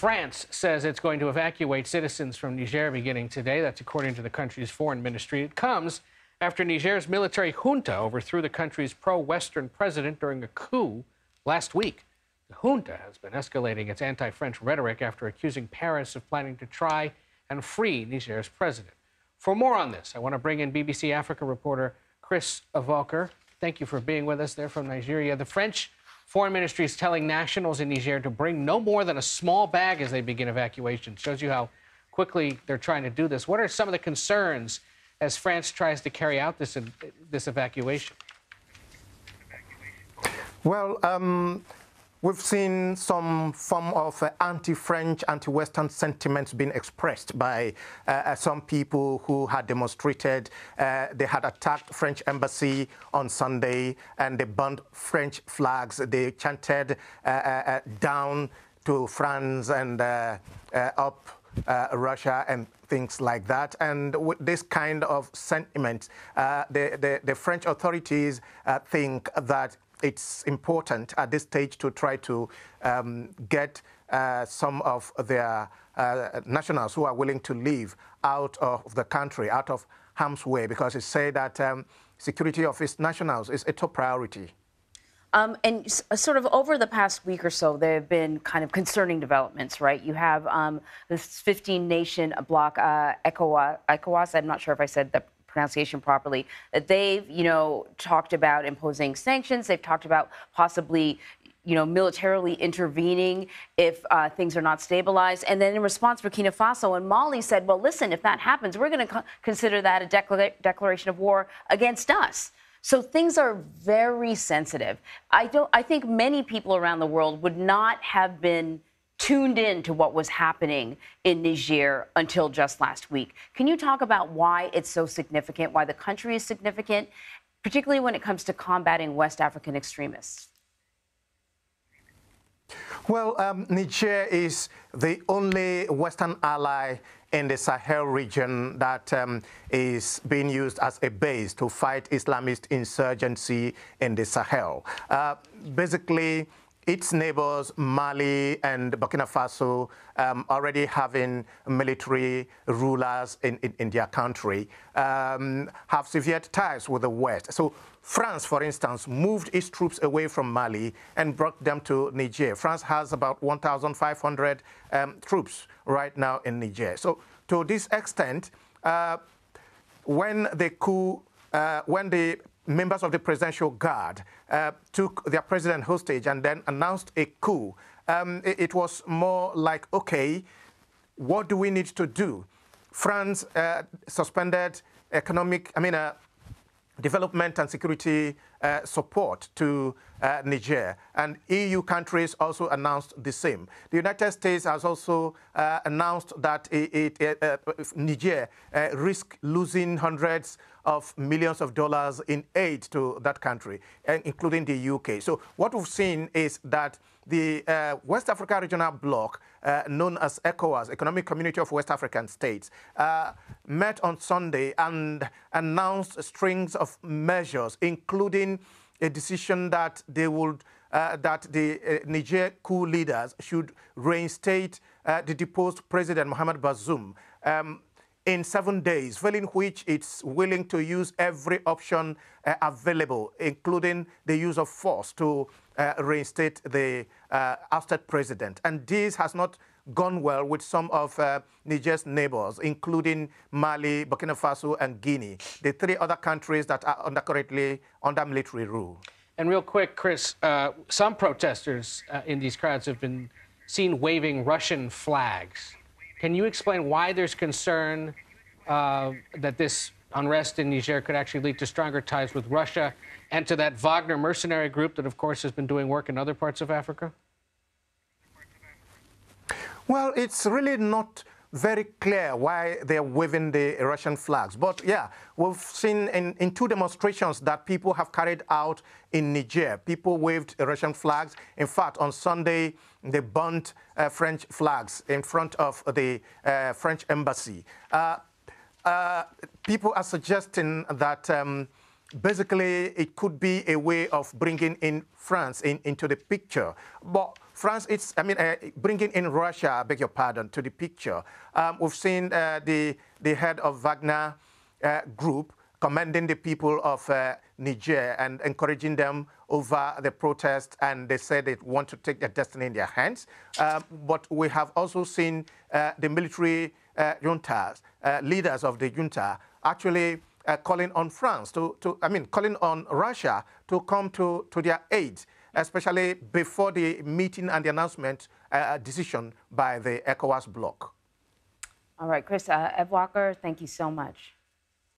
France says it's going to evacuate citizens from Niger beginning today. That's according to the country's foreign ministry. It comes after Niger's military junta overthrew the country's pro-Western president during a coup last week. The junta has been escalating its anti-French rhetoric after accusing Paris of planning to try and free Niger's president. For more on this, I want to bring in BBC Africa reporter Chris Ewokor. Thank you for being with us there from Nigeria. The French Foreign Ministry is telling nationals in Niger to bring no more than a small bag as they begin evacuation. Shows you how quickly they're trying to do this. What are some of the concerns as France tries to carry out this evacuation? Well, we've seen some form of anti-French, anti-Western sentiments being expressed by some people who had demonstrated. They had attacked French embassy on Sunday, and they burned French flags. They chanted down to France and up Russia and things like that. And with this kind of sentiment, the French authorities think that it's important at this stage to try to get some of their nationals who are willing to leave out of the country, out of harm's way, because it's said that security of its nationals is a top priority. And sort of over the past week or so, there have been kind of concerning developments, right? You have this 15-nation bloc, ECOWAS, I'm not sure if I said the pronunciation properly, that they've, talked about imposing sanctions. They've talked about possibly, militarily intervening if things are not stabilized. And then in response, Burkina Faso and Mali said, well, listen, if that happens, we're going to consider that a declaration of war against us. So things are very sensitive. I think many people around the world would not have been tuned in to what was happening in Niger until just last week. Can you talk about why it's so significant, why the country is significant, particularly when it comes to combating West African extremists? Well, Niger is the only Western ally in the Sahel region that is being used as a base to fight Islamist insurgency in the Sahel. Basically, its neighbors, Mali and Burkina Faso, already having military rulers in their country, have severed ties with the West. So France, for instance, moved its troops away from Mali and brought them to Niger. France has about 1,500 troops right now in Niger. So to this extent, when the members of the Presidential Guard took their president hostage and then announced a coup, it was more like, okay, what do we need to do? France suspended development and security support to Niger, and EU countries also announced the same. The United States has also announced that Niger risks losing hundreds of millions of dollars in aid to that country, including the UK. So what we've seen is that the West Africa Regional Bloc, known as ECOWAS, Economic Community of West African States, met on Sunday and announced strings of measures, including a decision that they would that the Niger coup leaders should reinstate the deposed President Mohamed Bazoum in 7 days, failing which it's willing to use every option available, including the use of force to reinstate the ousted president. And this has not gone well with some of Niger's neighbors, including Mali, Burkina Faso, and Guinea, the three other countries that are currently under military rule. And real quick, Chris, some protesters in these crowds have been seen waving Russian flags. Can you explain why there's concern that this unrest in Niger could actually lead to stronger ties with Russia and to that Wagner mercenary group that, of course, has been doing work in other parts of Africa? Well, it's really not very clear why they're waving the Russian flags. But yeah, we've seen in two demonstrations that people have carried out in Niger. People waved Russian flags. In fact, on Sunday, they burnt French flags in front of the French embassy. People are suggesting that basically it could be a way of bringing in France into the picture. But France, bringing in Russia, I beg your pardon, to the picture. We've seen the head of Wagner group commending the people of Niger and encouraging them over the protest, and they said they want to take their destiny in their hands. But we have also seen the military juntas, leaders of the junta, actually calling on France calling on Russia to come to their aid, especially before the meeting and the announcement decision by the ECOWAS bloc. All right, Chris Ewokor, thank you so much.